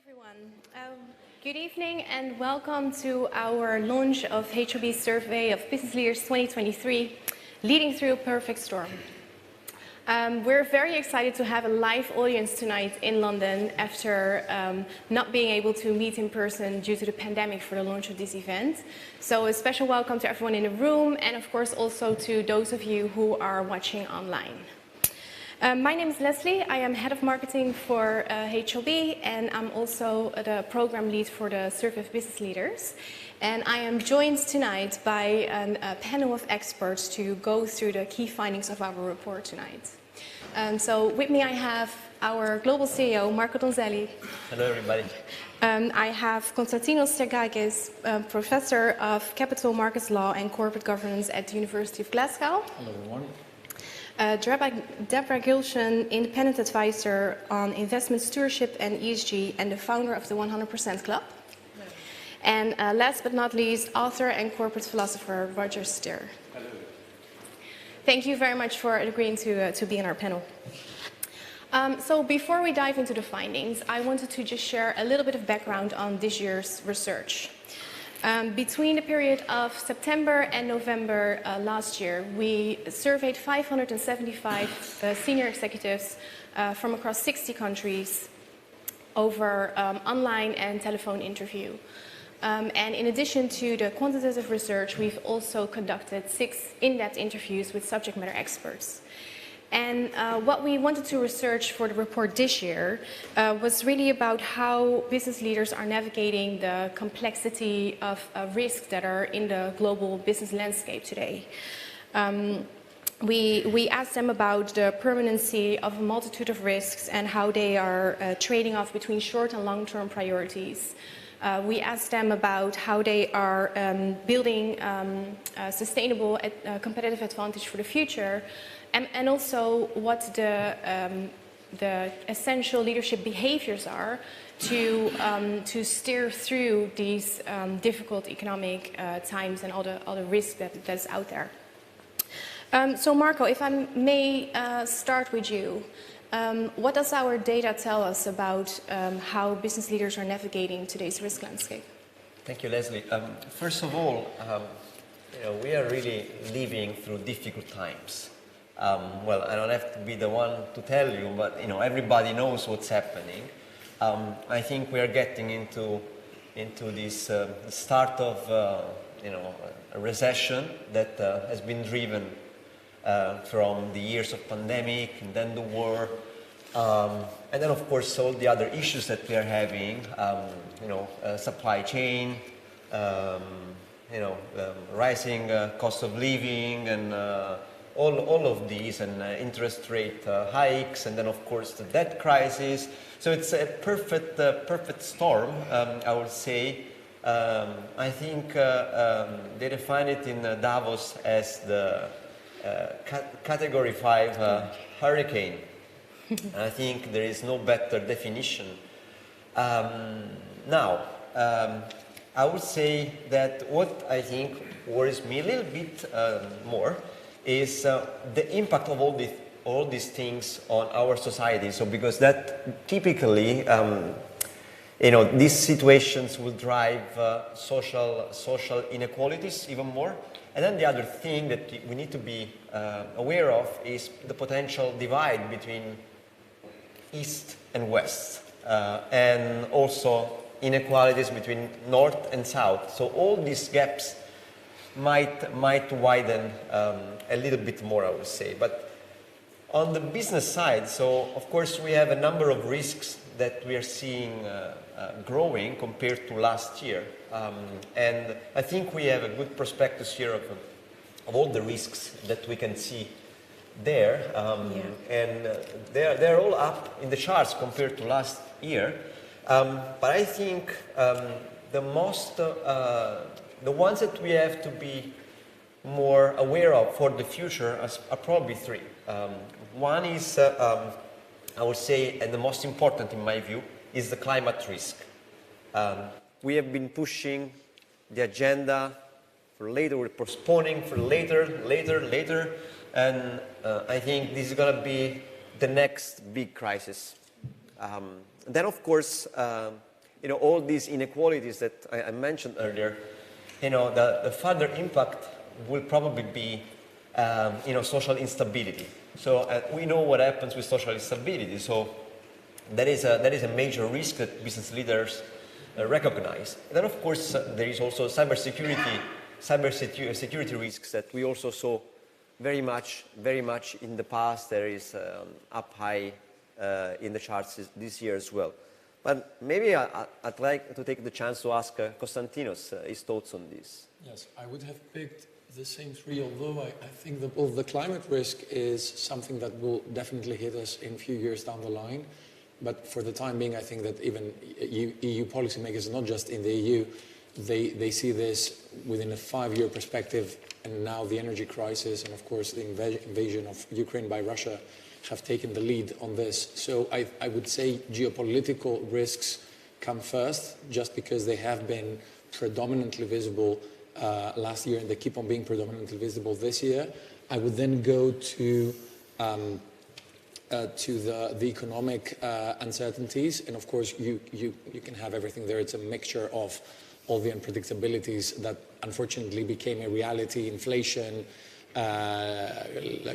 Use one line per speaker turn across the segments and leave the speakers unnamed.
everyone. Good evening and welcome to our launch of HLB Survey of Business Leaders 2023, Leading Through a Perfect Storm. We're very excited to have a live audience tonight in London after not being able to meet in person due to the pandemic for the launch of this event. So a special welcome to everyone in the room and of course also to those of you who are watching online. My name is Leslie. I am Head of Marketing for HLB and I'm also the Program Lead for the Survey of Business Leaders. And I am joined tonight by a panel of experts to go through the key findings of our report tonight. So with me I have our Global CEO, Marco Donzelli.
Hello everybody.
I have Konstantinos Stergakis, Professor of Capital Markets Law and Corporate Governance at the University of Glasgow.
Hello everyone.
Deborah Gilshan, Independent Advisor on Investment Stewardship and ESG and the founder of the 100% Club. And last but not least, author and corporate philosopher Roger Steer.
Hello.
Thank you very much for agreeing to be in our panel. So before we dive into the findings, I wanted to just share a little bit of background on this year's research. Between the period of September and November last year, we surveyed 575 senior executives from across 60 countries over online and telephone interview. And in addition to the quantitative research, we've also conducted 6 in-depth interviews with subject matter experts. And what we wanted to research for the report this year was really about how business leaders are navigating the complexity of risks that are in the global business landscape today. We asked them about the permanency of a multitude of risks and how they are trading off between short and long-term priorities. We asked them about how they are building a sustainable competitive advantage for the future. And also what the essential leadership behaviors are to steer through these difficult economic times and all the risks that's out there. So Marco, if I may start with you, what does our data tell us about how business leaders are navigating today's risk landscape?
Thank you, Leslie. First of all, we are really living through difficult times. Well, I don't have to be the one to tell you, but everybody knows what's happening. I think we are getting into this start of a recession that has been driven from the years of pandemic and then the war, and then of course all the other issues that we are having, supply chain, rising cost of living and all of these, and interest rate hikes, and then of course the debt crisis. So it's a perfect storm, I would say. I think they define it in Davos as the category 5 hurricane. And I think there is no better definition. Now, I would say that what I think worries me a little bit more is the impact of all these things on our society. So because that typically, these situations will drive social inequalities even more. And then the other thing that we need to be aware of is the potential divide between East and West, and also inequalities between North and South. So all these gaps might widen a little bit more, I would say. But on the business side, so of course we have a number of risks that we are seeing growing compared to last year. And I think we have a good prospectus here of all the risks that we can see there. And they're all up in the charts compared to last year. But I think the ones that we have to be more aware of for the future are probably 3. One is, I would say, and the most important in my view, is the climate risk. We have been pushing the agenda for later, we're postponing for later, and I think this is going to be the next big crisis. Then, of course, all these inequalities that I mentioned earlier, the further impact will probably be, social instability. So we know what happens with social instability. So that is a major risk that business leaders recognize. And then, of course, there is also cybersecurity risks that we also saw very much in the past. There is up high in the charts this year as well. But maybe I'd like to take the chance to ask Konstantinos his thoughts on this.
Yes, I would have picked the same three, although I think that both the climate risk is something that will definitely hit us in a few years down the line. But for the time being, I think that even EU policymakers, not just in the EU, they see this within a 5-year perspective, and now the energy crisis and, of course, the invasion of Ukraine by Russia have taken the lead on this. So I would say geopolitical risks come first, just because they have been predominantly visible last year, and they keep on being predominantly visible this year. I would then go to the economic uncertainties, and of course you can have everything there. It's a mixture of all the unpredictabilities that unfortunately became a reality: inflation,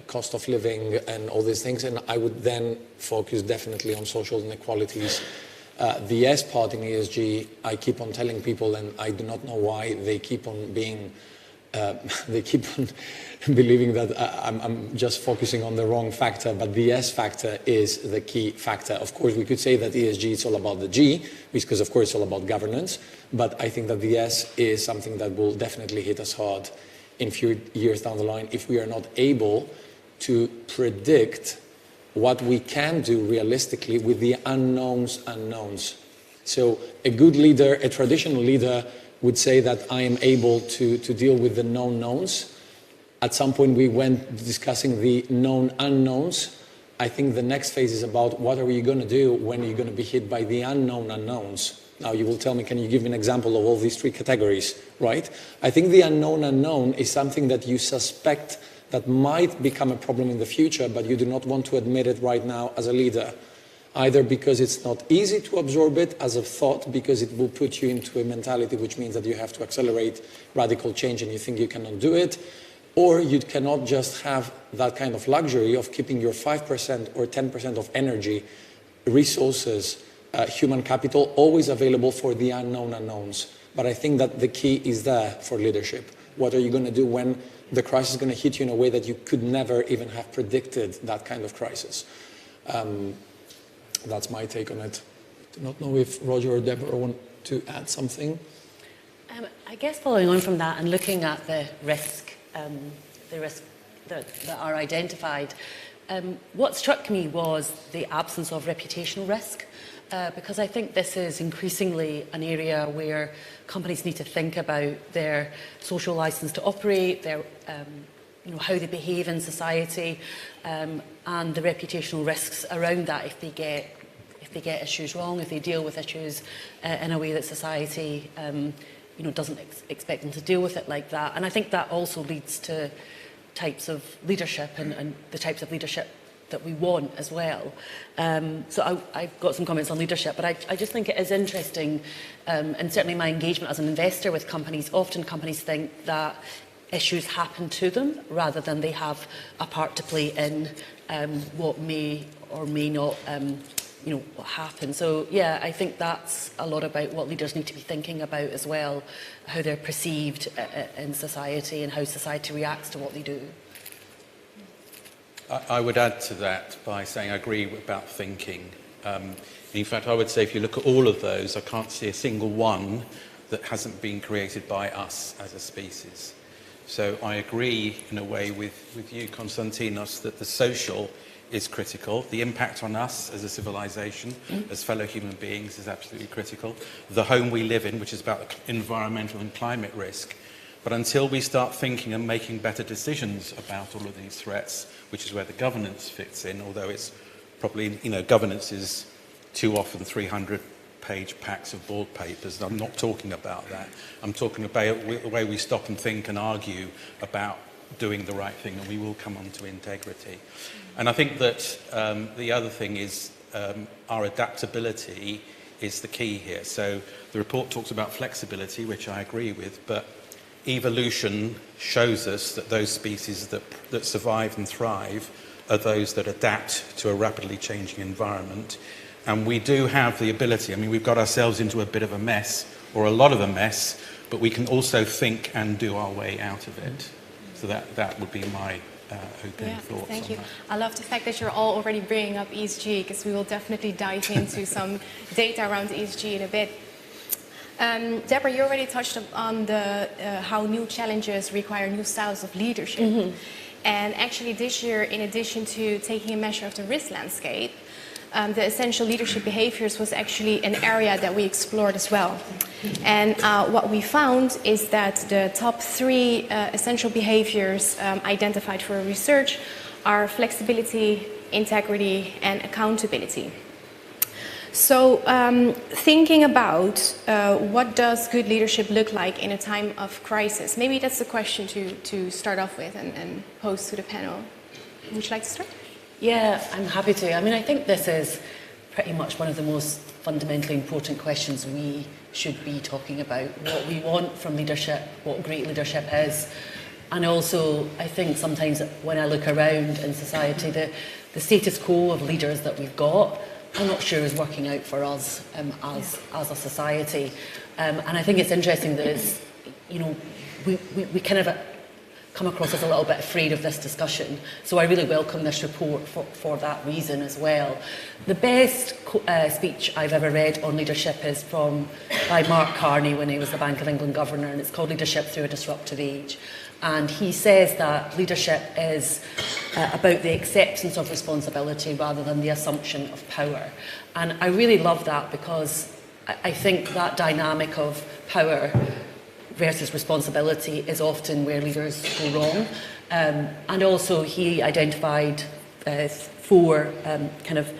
cost of living, and all these things. And I would then focus definitely on social inequalities. The S part in ESG, I keep on telling people, and I do not know why they keep on being, they keep on believing that I'm just focusing on the wrong factor, but the S factor is the key factor. Of course, we could say that ESG is all about the G, because of course it's all about governance, but I think that the S is something that will definitely hit us hard in a few years down the line if we are not able to predict what we can do realistically with the unknowns. So a good leader, a traditional leader, would say that I am able to deal with the known knowns. At some point we went discussing the known unknowns. I think the next phase is about what are you going to do when you're going to be hit by the unknown unknowns. Now you will tell me, can you give me an example of all these three categories, right? I think the unknown is something that you suspect that might become a problem in the future, but you do not want to admit it right now as a leader. Either because it's not easy to absorb it as a thought, because it will put you into a mentality which means that you have to accelerate radical change and you think you cannot do it, or you cannot just have that kind of luxury of keeping your 5% or 10% of energy, resources, human capital always available for the unknown unknowns. But I think that the key is there for leadership. What are you going to do when the crisis is going to hit you in a way that you could never even have predicted that kind of crisis? That's my take on it. I do not know if Roger or Deborah want to add something.
I guess following on from that and looking at the risk that are identified, what struck me was the absence of reputational risk. Because I think this is increasingly an area where companies need to think about their social license to operate, their, how they behave in society, and the reputational risks around that if they get issues wrong, if they deal with issues in a way that society doesn't expect them to deal with it like that. And I think that also leads to types of leadership and the types of leadership that we want as well. So I've got some comments on leadership, but I just think it is interesting, and certainly my engagement as an investor with companies, often companies think that issues happen to them rather than they have a part to play in what may or may not what happens. So yeah, I think that's a lot about what leaders need to be thinking about as well, how they're perceived in society and how society reacts to what they do.
I would add to that by saying I agree about thinking. In fact, I would say if you look at all of those, I can't see a single one that hasn't been created by us as a species. So I agree in a way with you, Konstantinos, that the social is critical. The impact on us as a civilization, as fellow human beings, is absolutely critical. The home we live in, which is about environmental and climate risk. But until we start thinking and making better decisions about all of these threats, which is where the governance fits in, although it's probably, governance is too often 300-page packs of board papers. I'm not talking about that. I'm talking about the way we stop and think and argue about doing the right thing, and we will come on to integrity. And I think that the other thing is our adaptability is the key here. So the report talks about flexibility, which I agree with, but evolution shows us that those species that survive and thrive are those that adapt to a rapidly changing environment. And we do have the ability, I mean, we've got ourselves into a bit of a mess, or a lot of a mess, but we can also think and do our way out of it. So that would be my opening thoughts.
Thank you.
That.
I love the fact that you're all already bringing up ESG, because we will definitely dive into some data around ESG in a bit. Deborah, you already touched on how new challenges require new styles of leadership. Mm-hmm. And actually this year, in addition to taking a measure of the risk landscape, the essential leadership behaviours was actually an area that we explored as well. And what we found is that the top 3 essential behaviours identified for research are flexibility, integrity, and accountability. So thinking about what does good leadership look like in a time of crisis, maybe that's the question to start off with and pose to the panel. Would you like to start?
Yeah, I'm happy to. I mean, I think this is pretty much one of the most fundamentally important questions we should be talking about. What we want from leadership, what great leadership is. And also, I think sometimes when I look around in society, the status quo of leaders that we've got, I'm not sure is working out for us as a society. And I think it's interesting that it's, you know, we kind of come across as a little bit afraid of this discussion. So I really welcome this report for that reason as well. The best speech I've ever read on leadership is by Mark Carney when he was the Bank of England governor, and it's called Leadership Through a Disruptive Age. And he says that leadership is about the acceptance of responsibility rather than the assumption of power. And I really love that, because I think that dynamic of power versus responsibility is often where leaders go wrong. And also he identified 4 kind of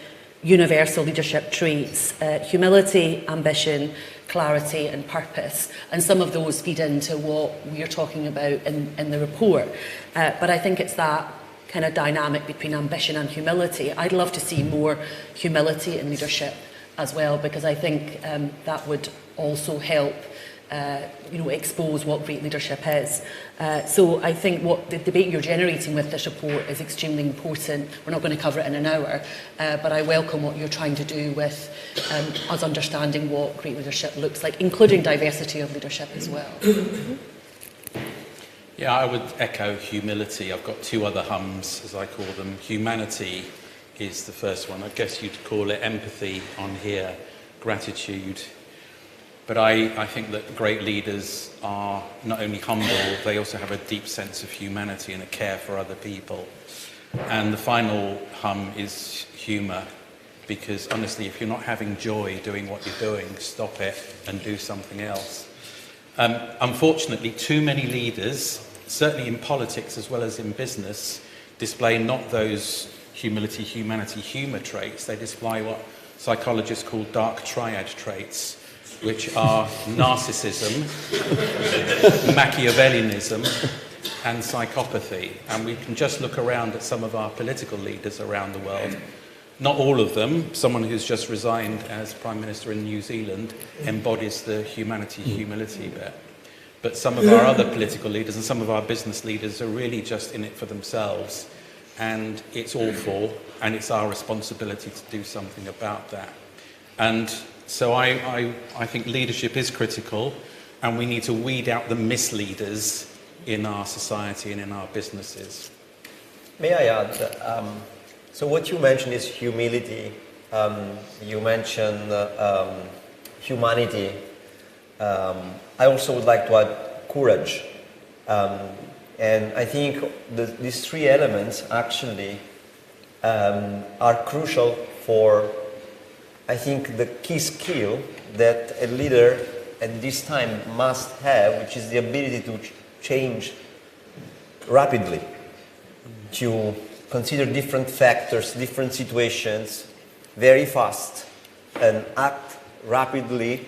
universal leadership traits: humility, ambition, clarity and purpose. And some of those feed into what we're talking about in the report. But I think it's that kind of dynamic between ambition and humility. I'd love to see more humility in leadership as well, because I think that would also help expose what great leadership is. So I think what the debate you're generating with this report is extremely important. We're not going to cover it in an hour, but I welcome what you're trying to do with us understanding what great leadership looks like, including diversity of leadership as well.
Yeah, I would echo humility. I've got 2 other hums, as I call them. Humanity is the first one. I guess you'd call it empathy on here, gratitude. But I think that great leaders are not only humble, they also have a deep sense of humanity and a care for other people. And the final hum is humour, because honestly, if you're not having joy doing what you're doing, stop it and do something else. Unfortunately, too many leaders, certainly in politics as well as in business, display not those humility, humanity, humour traits. They display what psychologists call dark triad traits, which are narcissism, Machiavellianism, and psychopathy. And we can just look around at some of our political leaders around the world. Not all of them. Someone who's just resigned as Prime Minister in New Zealand embodies the humanity-humility bit. But some of our other political leaders and some of our business leaders are really just in it for themselves. And it's awful, and it's our responsibility to do something about that. And so I think leadership is critical, and we need to weed out the misleaders in our society and in our businesses.
May I add, so what you mentioned is humility, you mentioned humanity, I also would like to add courage, and I think these 3 elements actually are crucial for, I think, the key skill that a leader at this time must have, which is the ability to change rapidly, to consider different factors, different situations very fast, and act rapidly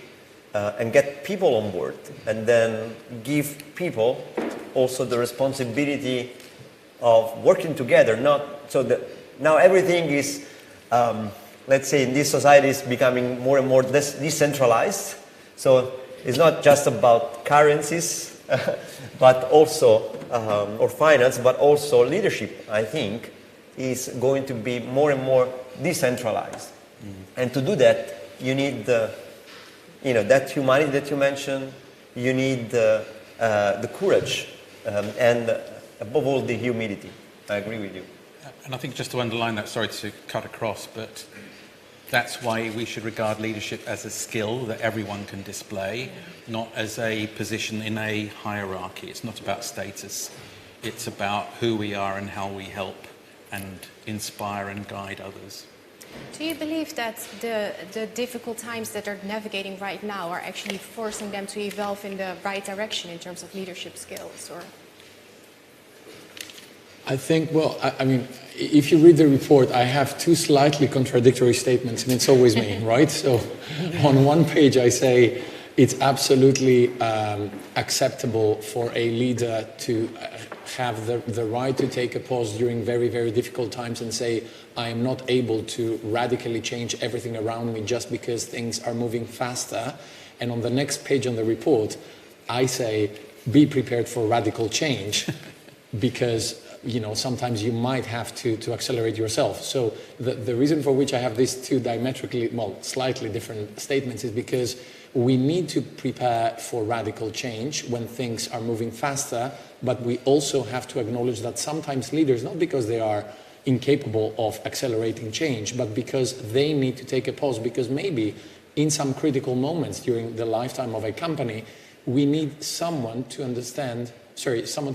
and get people on board, and then give people also the responsibility of working together, not so that now everything is let's say, in this society is becoming more and more decentralized. So it's not just about currencies, but also, or finance, but also leadership, I think, is going to be more and more decentralized. And to do that, you need that humanity that you mentioned, you need the courage, and above all, the humility. I agree with you.
And I think just to underline that, sorry to cut across, but that's why we should regard leadership as a skill that everyone can display, not as a position in a hierarchy. It's not about status. It's about who we are and how we help and inspire and guide others.
Do you believe that the difficult times that they're navigating right now are actually forcing them to evolve in the right direction in terms of leadership skills? Or?
I think, well, I mean, if you read the report, I have two slightly contradictory statements, and it's always me, right? So on one page I say it's absolutely acceptable for a leader to have the right to take a pause during very, very difficult times and say, I am not able to radically change everything around me just because things are moving faster. And on the next page on the report, I say, be prepared for radical change because sometimes you might have to accelerate yourself. So the reason for which I have these two diametrically, slightly different statements is because we need to prepare for radical change when things are moving faster, but we also have to acknowledge that sometimes leaders, not because they are incapable of accelerating change, but because they need to take a pause, because maybe in some critical moments during the lifetime of a company, we need someone to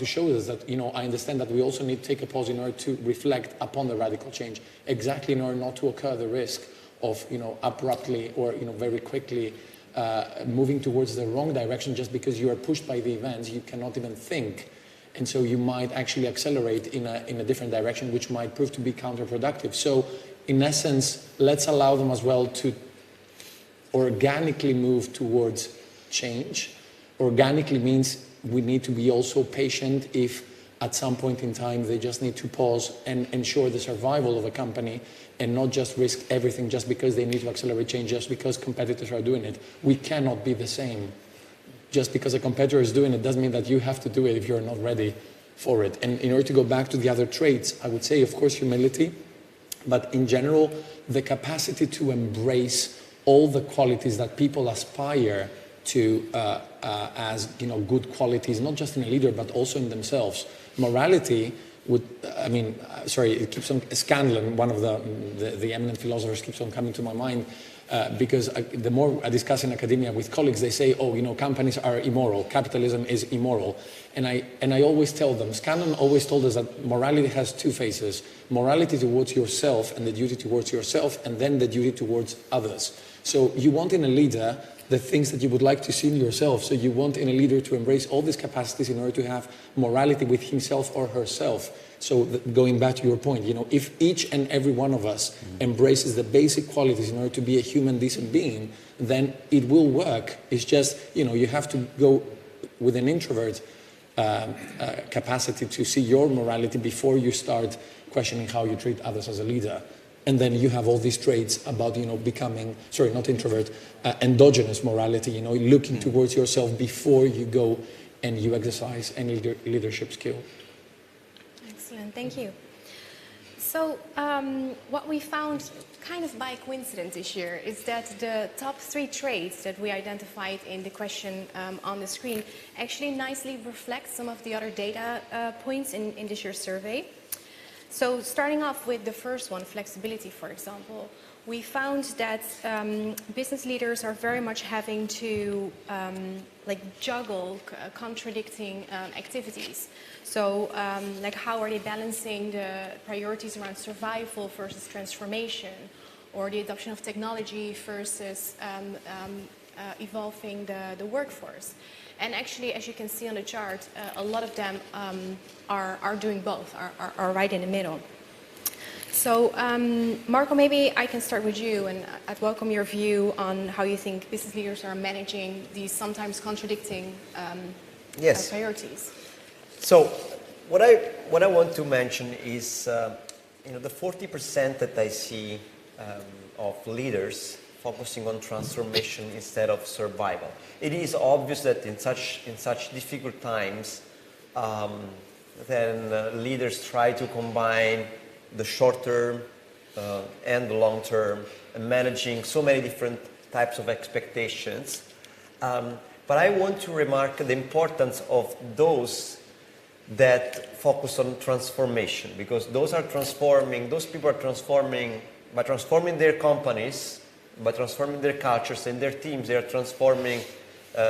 show us that, I understand that we also need to take a pause in order to reflect upon the radical change, exactly in order not to occur the risk of, abruptly or, very quickly moving towards the wrong direction just because you are pushed by the events, you cannot even think. And so you might actually accelerate in a different direction, which might prove to be counterproductive. So in essence, let's allow them as well to organically move towards change. Organically means we need to be also patient if at some point in time they just need to pause and ensure the survival of a company and not just risk everything just because they need to accelerate change, just because competitors are doing it. We cannot be the same. Just because a competitor is doing it doesn't mean that you have to do it if you're not ready for it. And in order to go back to the other traits, I would say, of course, humility, but in general, the capacity to embrace all the qualities that people aspire to as good qualities, not just in a leader, but also in themselves. Morality would, it keeps on, Scanlon, one of the eminent philosophers, keeps on coming to my mind, because the more I discuss in academia with colleagues, they say, companies are immoral, capitalism is immoral. And I always tell them, Scanlon always told us that morality has two phases: morality towards yourself and the duty towards yourself, and then the duty towards others. So you want in a leader the things that you would like to see in yourself. So you want in a leader to embrace all these capacities in order to have morality with himself or herself. So going back to your point, if each and every one of us embraces the basic qualities in order to be a human, decent being, then it will work. It's just, you have to go with an introvert capacity to see your morality before you start questioning how you treat others as a leader. And then you have all these traits about, becoming, endogenous morality, looking towards yourself before you go and you exercise any leadership skill.
Excellent, thank you. So what we found kind of by coincidence this year is that the top 3 traits that we identified in the question on the screen actually nicely reflect some of the other data points in this year's survey. So starting off with the first one, flexibility, for example, we found that business leaders are very much having to juggle contradicting activities. So how are they balancing the priorities around survival versus transformation, or the adoption of technology versus evolving the workforce? And actually, as you can see on the chart, a lot of them are doing both, are right in the middle. So, Marco, maybe I can start with you, and I'd welcome your view on how you think business leaders are managing these sometimes contradicting priorities.
So, what I want to mention is, the 40% that I see of leaders focusing on transformation instead of survival. It is obvious that in such difficult times, then leaders try to combine the short term and the long term, and managing so many different types of expectations. But I want to remark the importance of those that focus on transformation, because those people are transforming, by transforming their companies, by transforming their cultures and their teams, they are transforming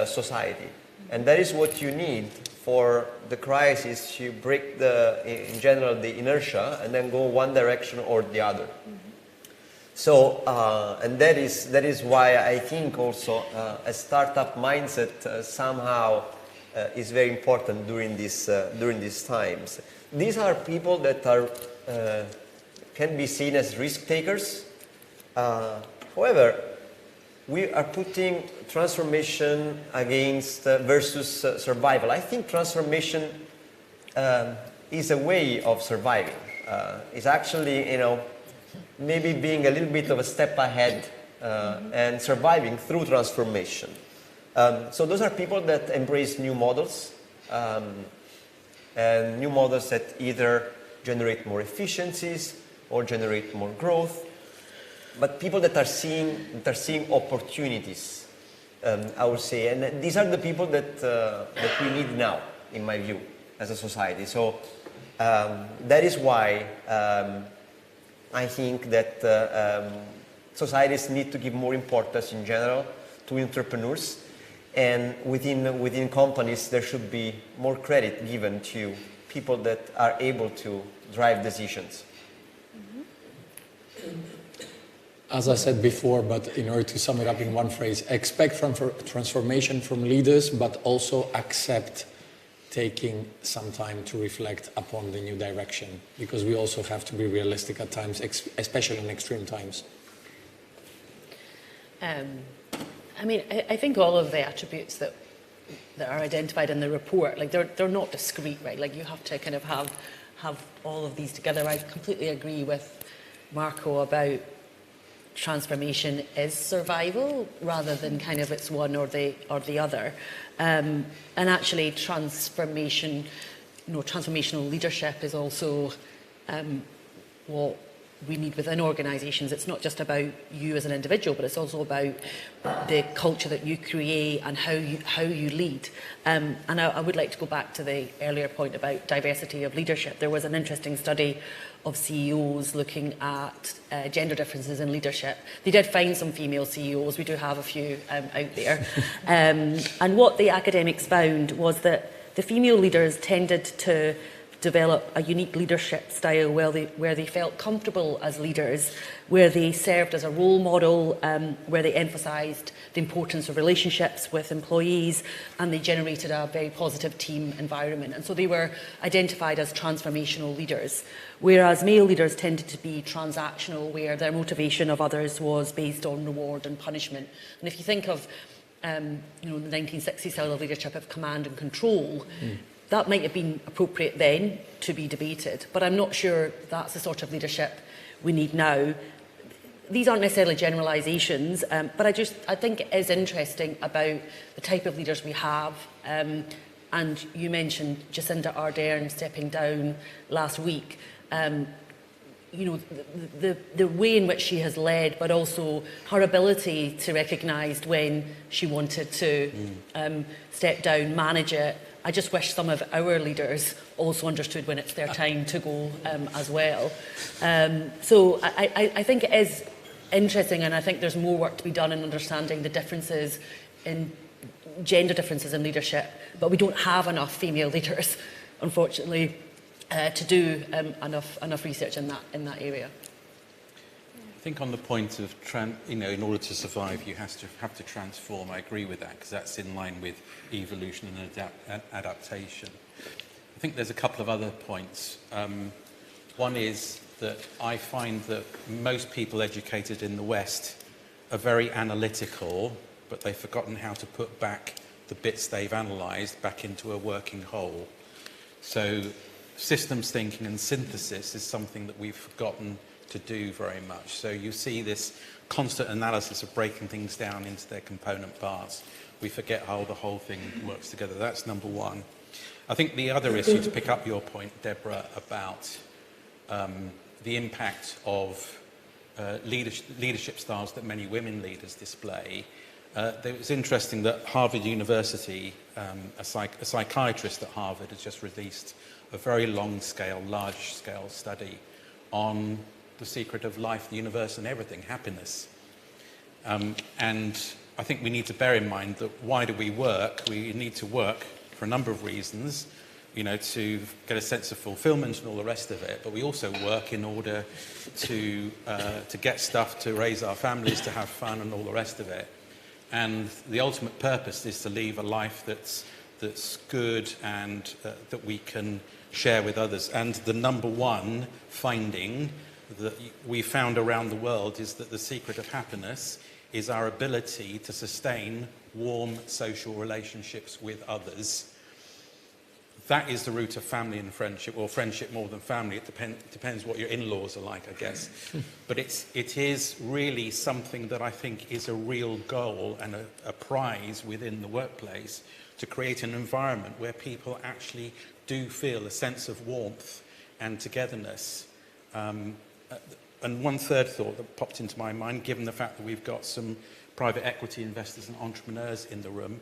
society. And that is what you need for the crisis to break in general, the inertia, and then go one direction or the other. So, and that is why I think also a startup mindset somehow is very important during these times. These are people that can be seen as risk takers. However, we are putting transformation against versus survival. I think transformation is a way of surviving. It's actually, maybe being a little bit of a step ahead and surviving through transformation. So those are people that embrace new models, and new models that either generate more efficiencies or generate more growth. But people that are seeing opportunities, I would say, and these are the people that we need now, in my view, as a society. So that is why I think that societies need to give more importance in general to entrepreneurs, and within companies there should be more credit given to people that are able to drive decisions.
As I said before, but in order to sum it up in one phrase, expect transformation from leaders, but also accept taking some time to reflect upon the new direction, because we also have to be realistic at times, especially in extreme times.
I think all of the attributes that are identified in the report, like they're not discrete, right? Like you have to kind of have all of these together. I completely agree with Marco about transformation is survival rather than kind of it's one or the other. And actually transformational leadership is also what we need within organisations. It's not just about you as an individual, but it's also about the culture that you create and how you lead. And I would like to go back to the earlier point about diversity of leadership. There was an interesting study of CEOs looking at gender differences in leadership. They did find some female CEOs. We do have a few out there. And what the academics found was that the female leaders tended to develop a unique leadership style where they felt comfortable as leaders, where they served as a role model, where they emphasised the importance of relationships with employees, and they generated a very positive team environment. And so they were identified as transformational leaders, whereas male leaders tended to be transactional, where their motivation of others was based on reward and punishment. And if you think of the 1960s style of leadership of command and control, that might have been appropriate then to be debated, but I'm not sure that's the sort of leadership we need now. These aren't necessarily generalisations, but I think it is interesting about the type of leaders we have. And you mentioned Jacinda Ardern stepping down last week. The way in which she has led, but also her ability to recognise when she wanted to step down, manage it. I just wish some of our leaders also understood when it's their time to go as well. So I think it is interesting, and I think there's more work to be done in understanding the differences in gender differences in leadership, but we don't have enough female leaders, unfortunately, to do enough research in that area.
I think on the point of, in order to survive, you have to transform. I agree with that, because that's in line with evolution and adaptation. I think there's a couple of other points. One is that I find that most people educated in the West are very analytical, but they've forgotten how to put back the bits they've analysed back into a working whole. So systems thinking and synthesis is something that we've forgotten to do very much. So you see this constant analysis of breaking things down into their component parts. We forget how the whole thing works together. That's number one. I think the other issue, to pick up your point, Deborah, about the impact of leadership styles that many women leaders display. It was interesting that Harvard University, a psychiatrist at Harvard, has just released a very long-scale, large-scale study on the secret of life, the universe, and everything, happiness. And I think we need to bear in mind that why do we work? We need to work for a number of reasons, you know, to get a sense of fulfillment and all the rest of it, but we also work in order to get stuff, to raise our families, to have fun and all the rest of it. And the ultimate purpose is to leave a life that's good and that we can share with others. And the number one finding that we found around the world is that the secret of happiness is our ability to sustain warm social relationships with others. That is the root of family and friendship, or friendship more than family. It depends what your in-laws are like, I guess. But it is really something that I think is a real goal and a prize within the workplace, to create an environment where people actually do feel a sense of warmth and togetherness. And one third thought that popped into my mind, given the fact that we've got some private equity investors and entrepreneurs in the room,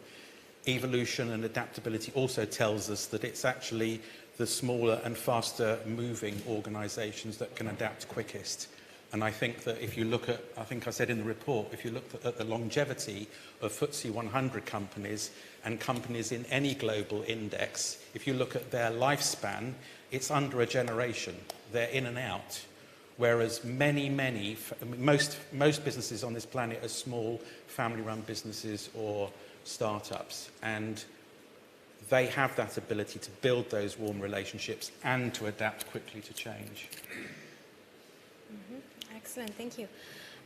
evolution and adaptability also tells us that it's actually the smaller and faster moving organisations that can adapt quickest. And I think that if you look at, I think I said in the report, if you look at the longevity of FTSE 100 companies and companies in any global index, if you look at their lifespan, it's under a generation. They're in and out. Whereas most businesses on this planet are small family-run businesses or startups, and they have that ability to build those warm relationships and to adapt quickly to change.
Mm-hmm. Excellent, thank you.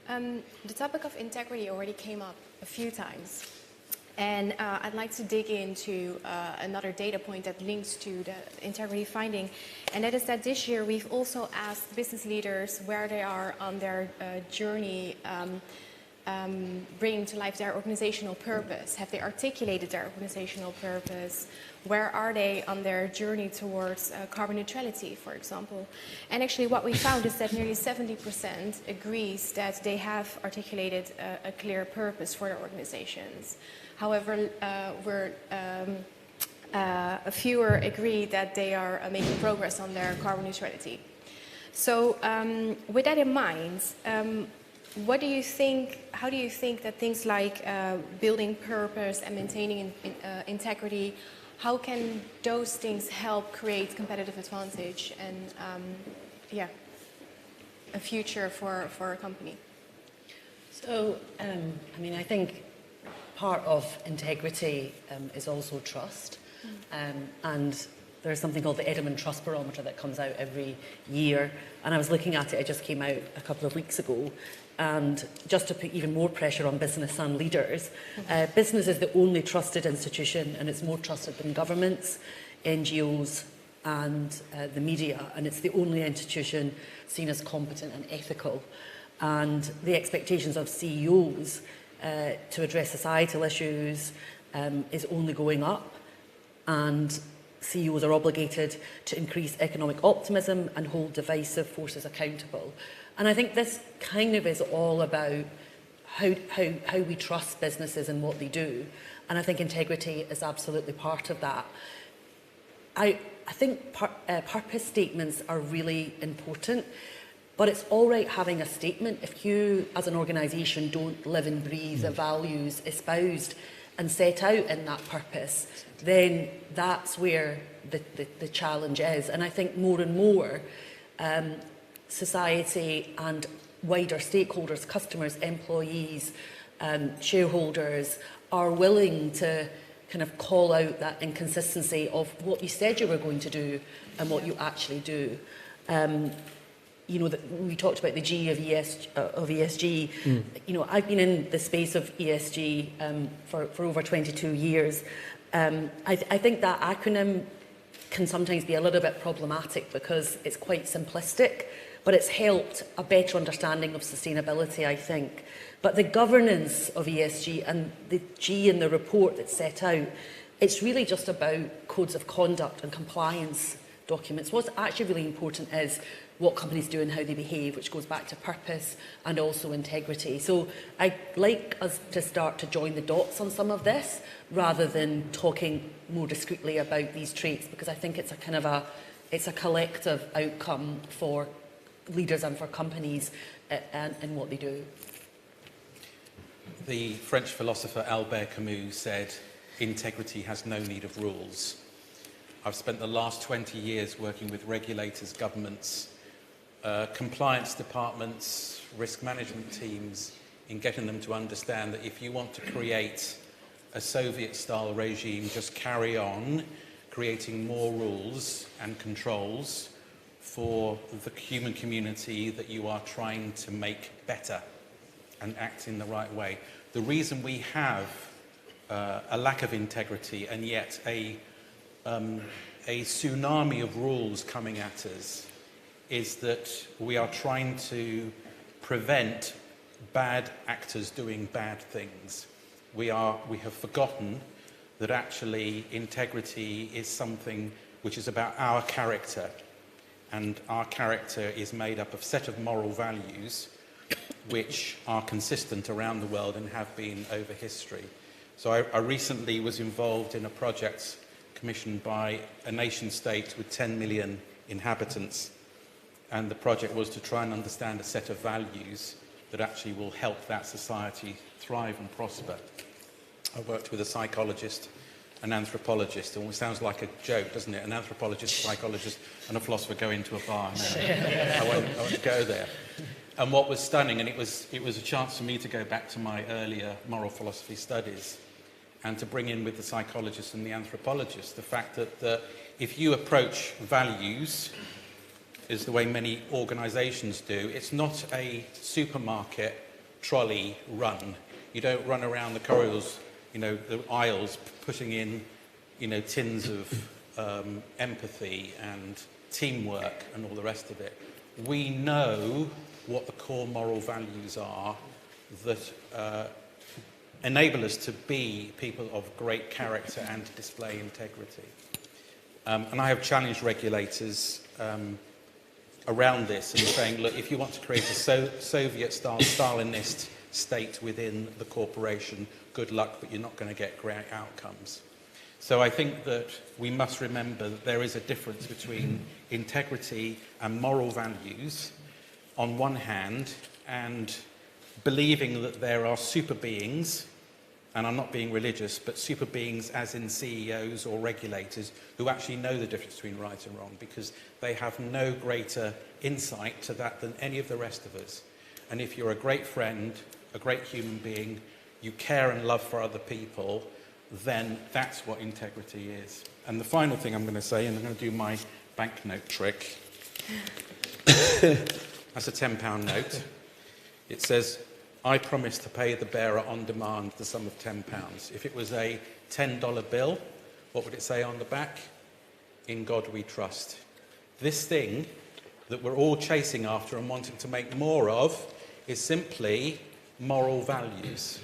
The topic of integrity already came up a few times, and I'd like to dig into another data point that links to the integrity finding, and that is that this year we've also asked business leaders where they are on their journey bringing to life their organizational purpose. Have they articulated their organizational purpose? Where are they on their journey towards carbon neutrality, for example? And actually what we found is that nearly 70% agrees that they have articulated a clear purpose for their organizations. However, a fewer agree that they are making progress on their carbon neutrality. So with that in mind, what do you think, how do you think that things like building purpose and maintaining integrity, how can those things help create competitive advantage and a future for a company?
So, I mean, I think part of integrity is also trust. And there's something called the Edelman Trust Barometer that comes out every year. And I was looking at it, it just came out a couple of weeks ago. And just to put even more pressure on business and leaders, business is the only trusted institution, and it's more trusted than governments, NGOs and the media. And it's the only institution seen as competent and ethical. And the expectations of CEOs to address societal issues is only going up. And CEOs are obligated to increase economic optimism and hold divisive forces accountable. And I think this kind of is all about how we trust businesses and what they do. And I think integrity is absolutely part of that. I think purpose statements are really important, but it's all right having a statement. If you, as an organisation, don't live and breathe the values espoused and set out in that purpose, then that's where the challenge is. And I think more and more society and wider stakeholders, customers, employees, shareholders are willing to kind of call out that inconsistency of what you said you were going to do and what you actually do. You know, we talked about the G of ESG. You know, I've been in the space of ESG for over 22 years. I think that acronym can sometimes be a little bit problematic because it's quite simplistic, but it's helped a better understanding of sustainability, I think. But the governance of ESG and the G in the report that's set out, it's really just about codes of conduct and compliance documents. What's actually really important is what companies do and how they behave, which goes back to purpose and also integrity. So I'd like us to start to join the dots on some of this, rather than talking more discreetly about these traits, because I think it's a kind of it's a collective outcome for leaders and for companies in what they do.
The French philosopher Albert Camus said, "Integrity has no need of rules." I've spent the last 20 years working with regulators, governments, compliance departments, risk management teams, in getting them to understand that if you want to create a Soviet-style regime, just carry on creating more rules and controls for the human community that you are trying to make better and act in the right way. The reason we have a lack of integrity and yet a tsunami of rules coming at us is that we are trying to prevent bad actors doing bad things. We have forgotten that actually integrity is something which is about our character, and our character is made up of a set of moral values which are consistent around the world and have been over history. So I recently was involved in a project commissioned by a nation state with 10 million inhabitants, and the project was to try and understand a set of values that actually will help that society thrive and prosper. I worked with a psychologist, an anthropologist, and it sounds like a joke, doesn't it? An anthropologist, psychologist, and a philosopher go into a bar. No, I won't go there. And what was stunning, and it was a chance for me to go back to my earlier moral philosophy studies and to bring in with the psychologist and the anthropologist the fact that if you approach values is the way many organisations do, it's not a supermarket trolley run. You don't run around the corridors, the aisles, putting in, tins of empathy and teamwork and all the rest of it. We know what the core moral values are that enable us to be people of great character and to display integrity. And I have challenged regulators around this and saying, look, if you want to create a Soviet-style Stalinist state within the corporation, good luck, but you're not going to get great outcomes. So I think that we must remember that there is a difference between integrity and moral values on one hand, and believing that there are super beings, and I'm not being religious, but super beings as in CEOs or regulators who actually know the difference between right and wrong, because they have no greater insight to that than any of the rest of us. And if you're a great friend, a great human being, you care and love for other people, then that's what integrity is. And the final thing I'm going to say, and I'm going to do my banknote trick. That's a £10 note. It says, I promise to pay the bearer on demand the sum of £10. If it was a $10 bill, what would it say on the back? In God we trust. This thing that we're all chasing after and wanting to make more of is simply moral values.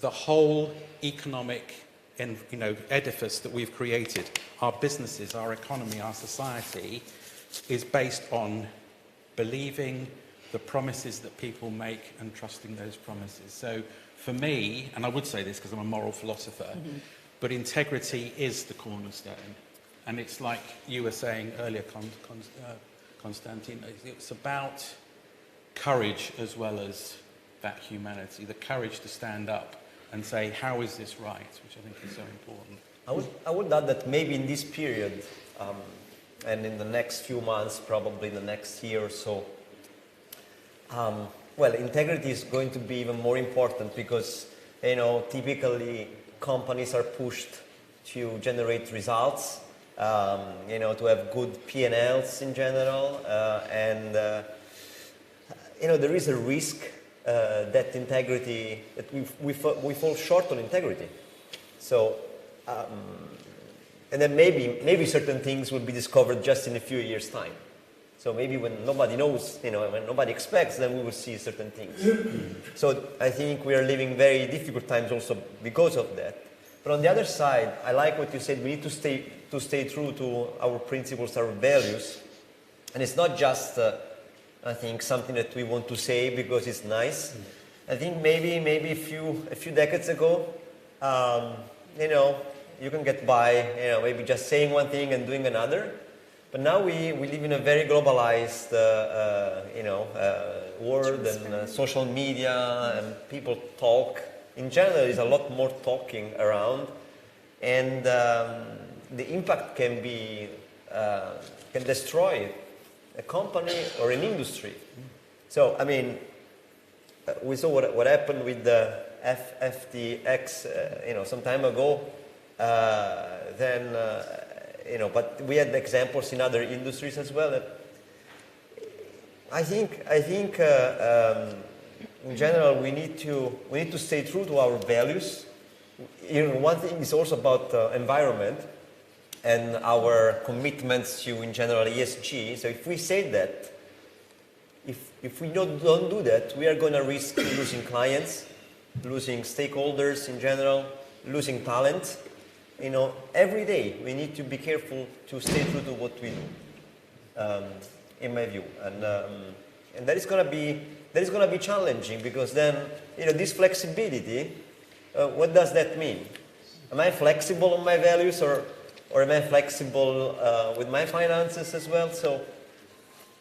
The whole economic edifice that we've created, our businesses, our economy, our society, is based on believing the promises that people make and trusting those promises. So for me, and I would say this because I'm a moral philosopher, but integrity is the cornerstone. And it's like you were saying earlier, Constantine, it's about courage as well as that humanity, the courage to stand up and say, how is this right? Which I think is so important.
I would add that maybe in this period, and in the next few months, probably the next year or so, well, integrity is going to be even more important because, typically companies are pushed to generate results, to have good P&Ls in general, and there is a risk that integrity, that we fall short on integrity. So, and then maybe certain things will be discovered just in a few years' time. So maybe when nobody knows, when nobody expects, then we will see certain things. So I think we are living very difficult times also because of that. But on the other side, I like what you said. We need to stay true to our principles, our values, and it's not just, I think, something that we want to say because it's nice. I think maybe a few decades ago, you can get by, maybe just saying one thing and doing another. But now we live in a very globalized, world and social media, and people talk. In general, there's a lot more talking around, and the impact can destroy a company or an industry. So, I mean, we saw what happened with the FTX, some time ago. But we had examples in other industries as well. That I think in general we need to stay true to our values. One thing is also about environment and our commitments to, in general, ESG. So if we say that, if we don't do that, we are going to risk losing clients, losing stakeholders in general, losing talent. Every day we need to be careful to stay true to what we do, in my view, and that is going to be challenging, because then this flexibility. What does that mean? Am I flexible on my values, or am I flexible with my finances as well? So,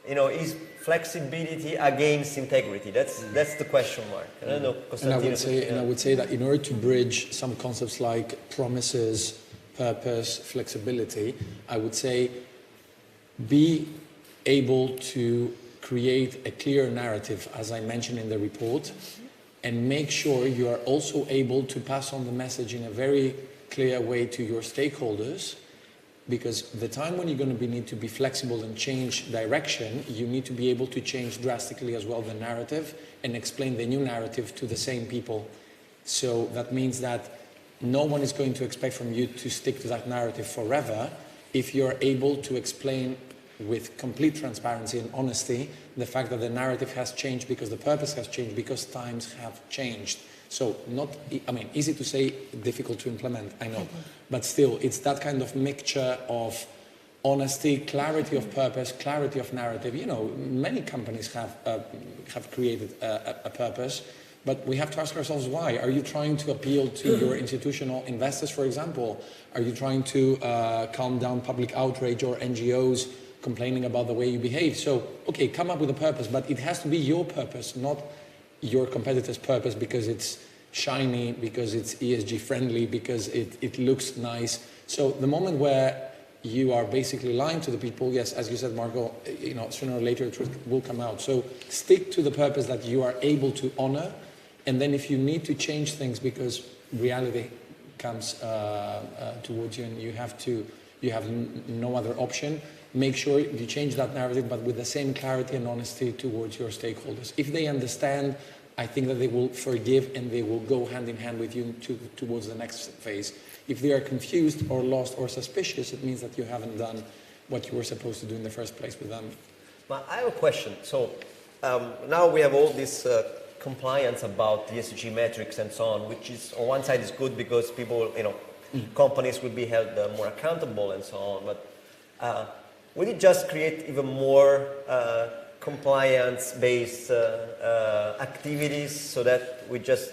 is flexibility against integrity? That's the question mark. I don't know,
and I would say that in order to bridge some concepts like promises, purpose, flexibility, I would say be able to create a clear narrative, as I mentioned in the report, and make sure you are also able to pass on the message in a very clear way to your stakeholders. Because the time when you're going to need to be flexible and change direction, you need to be able to change drastically as well the narrative and explain the new narrative to the same people. So that means that no one is going to expect from you to stick to that narrative forever if you're able to explain with complete transparency and honesty the fact that the narrative has changed because the purpose has changed, because times have changed. So easy to say, difficult to implement, I know. But still, it's that kind of mixture of honesty, clarity of purpose, clarity of narrative. Many companies have created a purpose, but we have to ask ourselves why. Are you trying to appeal to your institutional investors, for example? Are you trying to calm down public outrage or NGOs complaining about the way you behave? So, okay, come up with a purpose, but it has to be your purpose, not your competitor's purpose, because it's shiny, because it's ESG friendly, because it looks nice. So the moment where you are basically lying to the people, yes, as you said, Marco, sooner or later it will come out. So stick to the purpose that you are able to honor, and then if you need to change things because reality comes towards you and you have no other option, make sure you change that narrative, but with the same clarity and honesty towards your stakeholders. If they understand, I think that they will forgive and they will go hand in hand with you towards the next phase. If they are confused or lost or suspicious, it means that you haven't done what you were supposed to do in the first place with them.
I have a question. So now we have all this compliance about ESG metrics and so on, which is on one side is good because people, companies will be held more accountable and so on. But would it just create even more compliance-based activities so that we just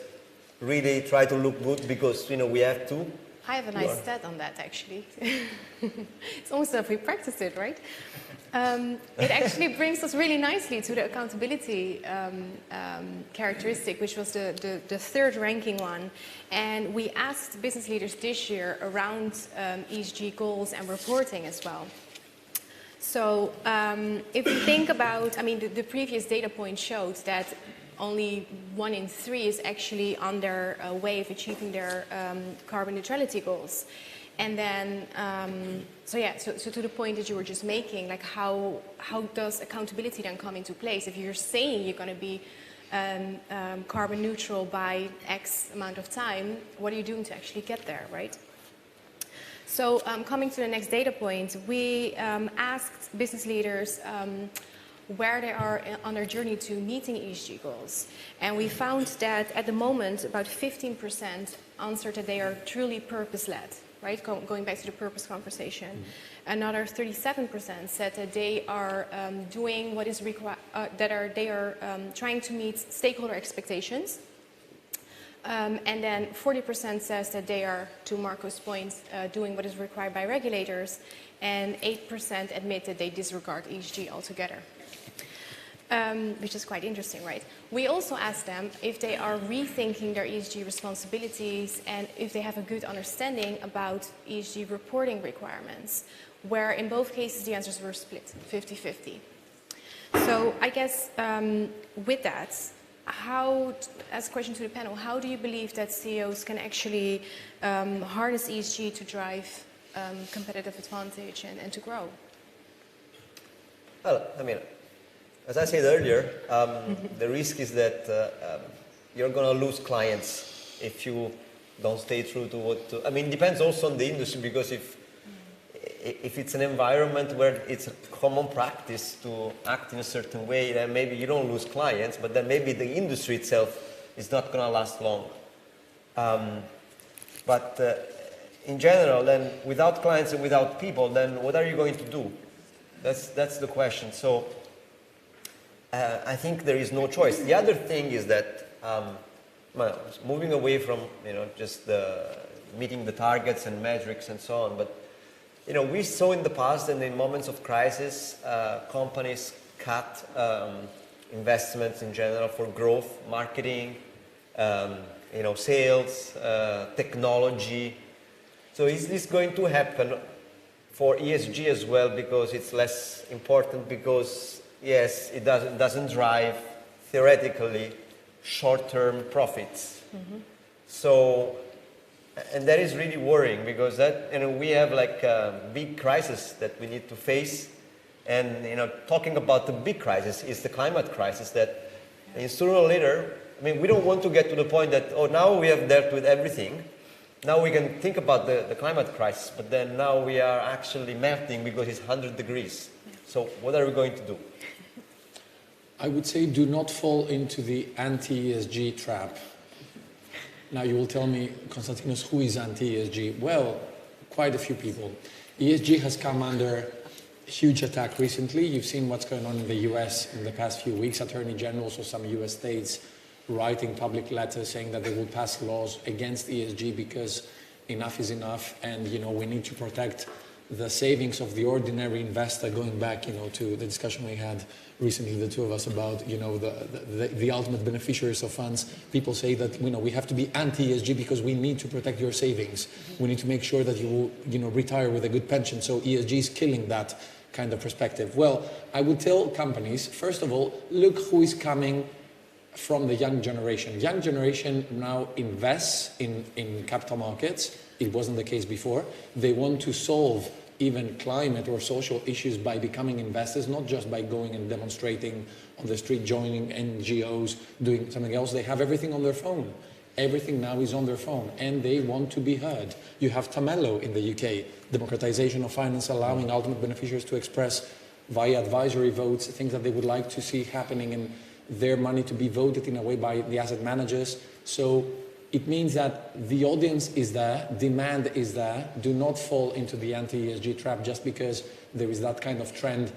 really try to look good because we have to?
I have a nice stat on that, actually. It's almost as if we practiced it, right? It actually brings us really nicely to the accountability characteristic, which was the third ranking one. And we asked business leaders this year around ESG goals and reporting as well. So if we think about, the previous data point showed that only 1 in 3 is actually on their way of achieving their carbon neutrality goals. And then, so to the point that you were just making, like how does accountability then come into place? If you're saying you're going to be carbon neutral by X amount of time, what are you doing to actually get there, right? So coming to the next data point, we asked business leaders where they are on their journey to meeting ESG goals. And we found that at the moment, about 15% answered that they are truly purpose-led, right? Going back to the purpose conversation. Another 37% said that they are doing what is required, they are trying to meet stakeholder expectations. And then 40% says that they are, to Marco's point, doing what is required by regulators, and 8% admit that they disregard ESG altogether. Which is quite interesting, right? We also asked them if they are rethinking their ESG responsibilities and if they have a good understanding about ESG reporting requirements, where in both cases the answers were split, 50-50. So I guess with that, as a question to the panel, how do you believe that CEOs can actually harness ESG to drive competitive advantage and to grow?
Well, I mean, as I said earlier, the risk is that you're going to lose clients if you don't stay true to what. I mean, it depends also on the industry, because if it's an environment where it's a common practice to act in a certain way, then maybe you don't lose clients, but then maybe the industry itself is not going to last long. But in general, then without clients and without people, then what are you going to do? That's the question. So I think there is no choice. The other thing is that moving away from just meeting the targets and metrics and so on, but we saw in the past and in moments of crisis, companies cut investments in general for growth, marketing, sales, technology. So is this going to happen for ESG as well, because it's less important, because yes, it doesn't drive theoretically short-term profits. So, and that is really worrying, because that we have like a big crisis that we need to face, and talking about the big crisis is the climate crisis that sooner or later, I mean, we don't want to get to the point that now we have dealt with everything. Now we can think about the climate crisis, but then now we are actually melting because it's 100 degrees. So what are we going to do?
I would say do not fall into the anti-ESG trap. Now you will tell me, Konstantinos, who is anti-ESG? Well, quite a few people. ESG has come under huge attack recently. You've seen what's going on in the US in the past few weeks. Attorney generals of some US states writing public letters saying that they will pass laws against ESG because enough is enough, and we need to protect the savings of the ordinary investor, going back to the discussion we had recently, the two of us, about the ultimate beneficiaries of funds. People say that we have to be anti-ESG because we need to protect your savings. We need to make sure that you will retire with a good pension. So ESG is killing that kind of perspective. Well, I would tell companies, first of all, look who is coming from the young generation. Young generation now invests in capital markets. It wasn't the case before. They want to solve even climate or social issues by becoming investors, not just by going and demonstrating on the street, joining NGOs, doing something else. They have everything on their phone. Everything now is on their phone, and they want to be heard. You have Tamello in the UK, democratization of finance, allowing ultimate beneficiaries to express via advisory votes things that they would like to see happening, and their money to be voted in a way by the asset managers. So it means that the audience is there, demand is there. Do not fall into the anti-ESG trap just because there is that kind of trend,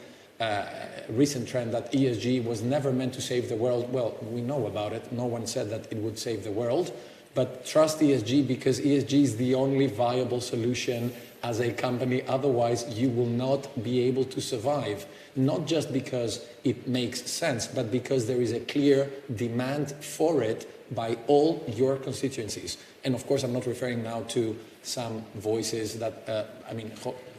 recent trend that ESG was never meant to save the world. Well, we know about it. No one said that it would save the world. But trust ESG, because ESG is the only viable solution as a company. Otherwise, you will not be able to survive. Not just because it makes sense, but because there is a clear demand for it by all your constituencies. And of course, I'm not referring now to some voices that,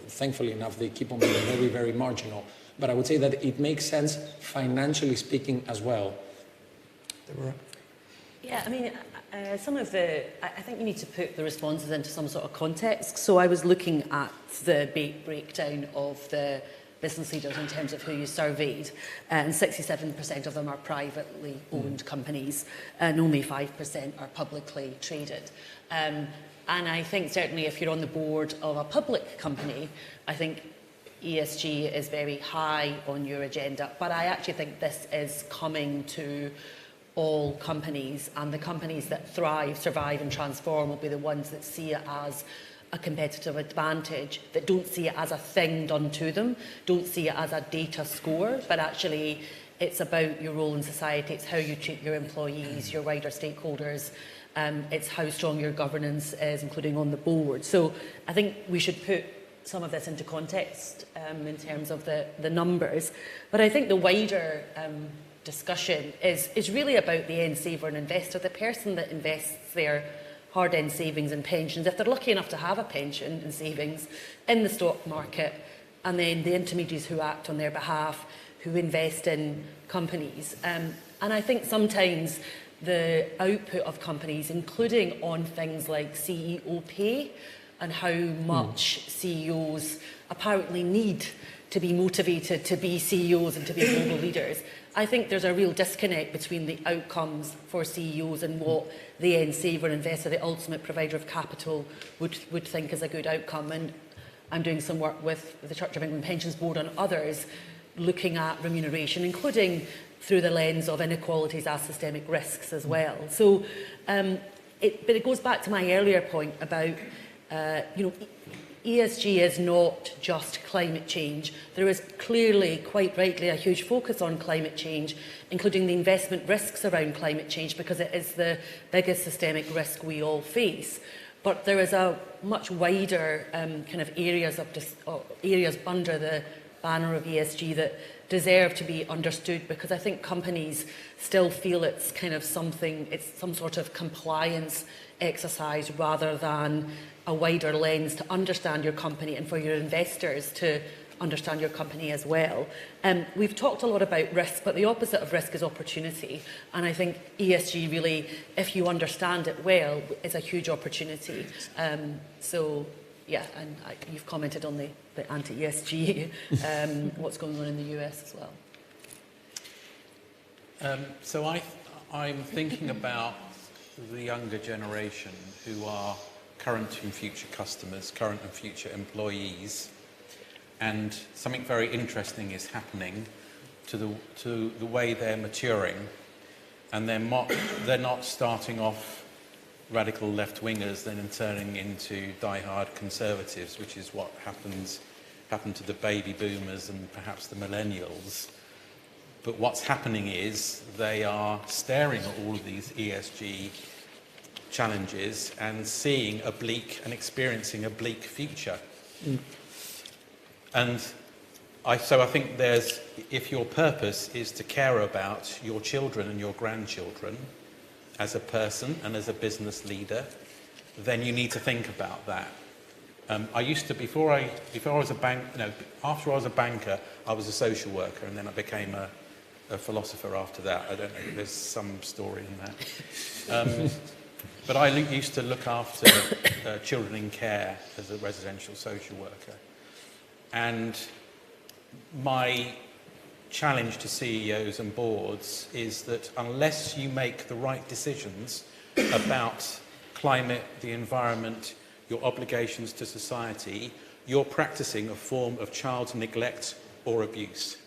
thankfully enough, they keep on being very, very marginal. But I would say that it makes sense financially speaking as well. Deborah?
Yeah, I think you need to put the responses into some sort of context. So I was looking at the breakdown of the business leaders in terms of who you surveyed, and 67% of them are privately owned companies, and only 5% are publicly traded. And I think certainly if you're on the board of a public company, I think ESG is very high on your agenda. But I actually think this is coming to all companies, and the companies that thrive, survive and transform will be the ones that see it as a competitive advantage, that don't see it as a thing done to them, don't see it as a data score, but actually it's about your role in society, it's how you treat your employees, your wider stakeholders, it's how strong your governance is, including on the board. So I think we should put some of this into context in terms of the numbers. But I think the wider discussion is really about the end saver and investor, the person that invests their hard-earned savings and pensions, if they're lucky enough to have a pension and savings in the stock market, and then the intermediaries who act on their behalf, who invest in companies. And I think sometimes the output of companies, including on things like CEO pay and how much CEOs apparently need to be motivated to be CEOs and to be global leaders. I think there's a real disconnect between the outcomes for CEOs and what the end saver investor, the ultimate provider of capital, would think is a good outcome. And I'm doing some work with the Church of England Pensions Board and others looking at remuneration, including through the lens of inequalities as systemic risks as well. So, but it goes back to my earlier point about, ESG is not just climate change. There is clearly, quite rightly, a huge focus on climate change, including the investment risks around climate change, because it is the biggest systemic risk we all face. But there is a much wider kind of areas under the banner of ESG that deserve to be understood, because I think companies still feel it's kind of something, it's some sort of compliance exercise rather than a wider lens to understand your company and for your investors to understand your company as well. We've talked a lot about risk, but the opposite of risk is opportunity. And I think ESG really, if you understand it well, is a huge opportunity. So, yeah, and you've commented on the anti-ESG, what's going on in the US as well.
So I'm thinking about the younger generation who are current and future customers, current and future employees, and something very interesting is happening to the way they're maturing, and they're not starting off radical left-wingers then turning into die-hard conservatives, which is what happened to the baby boomers and perhaps the millennials. But what's happening is they are staring at all of these ESG challenges and seeing a bleak and experiencing a bleak future. And so I think if your purpose is to care about your children and your grandchildren as a person and as a business leader, then you need to think about that. I used to, after I was a banker, I was a social worker, and then I became a philosopher after that. I don't know, there's some story in that. But I used to look after children in care as a residential social worker. And my challenge to CEOs and boards is that unless you make the right decisions about climate, the environment, your obligations to society, you're practicing a form of child neglect or abuse.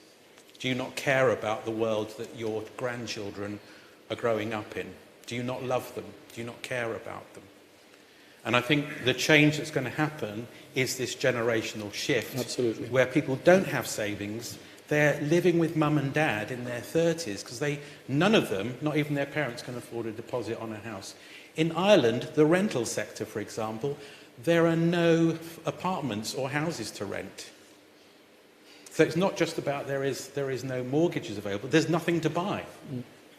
Do you not care about the world that your grandchildren are growing up in? Do you not love them? Do you not care about them? And I think the change that's going to happen is this generational shift.
Absolutely.
Where people don't have savings, they're living with mum and dad in their 30s because none of them, not even their parents, can afford a deposit on a house. In Ireland, the rental sector, for example, there are no apartments or houses to rent. So it's not just about there is no mortgages available. There's nothing to buy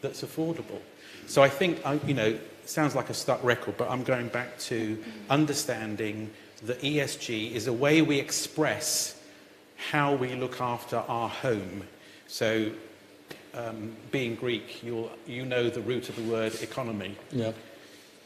that's affordable. So I think, it sounds like a stuck record, but I'm going back to understanding that ESG is a way we express how we look after our home. So being Greek, you know the root of the word economy.
Yeah.